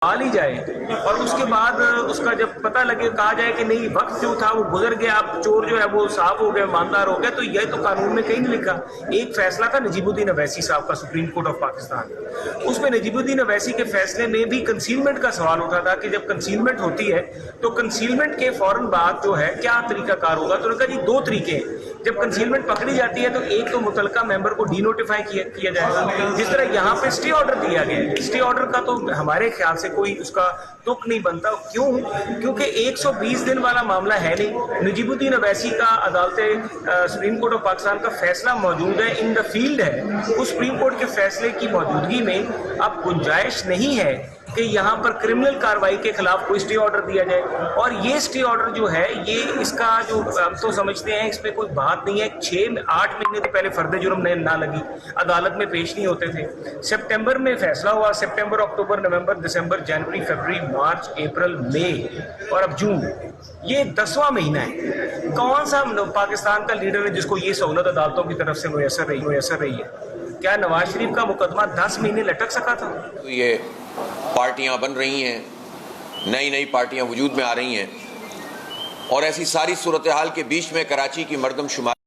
ली जाए और उसके बाद उसका जब पता लगे कहा जाए कि नहीं वक्त जो था वो गुजर गया, अब चोर जो है वो साफ हो गए, ईमानदार हो गए, तो यह तो कानून में कहीं नहीं लिखा। एक फैसला था नजीबुद्दीन अवैसी साहब का सुप्रीम कोर्ट ऑफ पाकिस्तान, उसमें नजीबुद्दीन अवैसी के फैसले में भी कंसीलमेंट का सवाल उठा था कि जब कंसीलमेंट होती है तो कंसीलमेंट के फौरन बाद जो है क्या तरीकाकार होगा। तो उन्होंने कहा जी दो तरीके हैं, जब कंसीलमेंट पकड़ी जाती है तो एक तो मुतलका मेंबर को डीनोटिफाई किया जाएगा, जिस तरह यहाँ पे स्टे ऑर्डर दिया गया है। स्टे ऑर्डर का तो हमारे ख्याल से कोई उसका तुक नहीं बनता। क्यों? क्योंकि 120 दिन वाला मामला है नहीं। नजीबुद्दीन अवैसी का अदालत सुप्रीम कोर्ट ऑफ पाकिस्तान का फैसला मौजूद है, इन द फील्ड है। उस सुप्रीम कोर्ट के फैसले की मौजूदगी में अब गुंजाइश नहीं है कि यहाँ पर क्रिमिनल कार्रवाई के खिलाफ कोई स्टे ऑर्डर दिया जाए। और ये स्टे ऑर्डर जो है ये इसका जो हम तो समझते हैं इस पे कोई बात नहीं है। 6-8 महीने तो पहले फर्द जुर्म ना लगी, अदालत में पेश नहीं होते थे। सितंबर में फैसला हुआ, सितंबर, अक्टूबर, नवंबर, दिसंबर, जनवरी, फरवरी, मार्च, अप्रैल, मई और अब जून, ये 10वां महीना है। कौन सा पाकिस्तान का लीडर है जिसको ये सहूलत अदालतों की तरफ से मुयसर रही है? क्या नवाज शरीफ का मुकदमा 10 महीने लटक सका था? तो ये पार्टियां बन रही हैं, नई नई पार्टियां वजूद में आ रही हैं और ऐसी सारी सूरत हाल के बीच में कराची की मर्दमशुमारी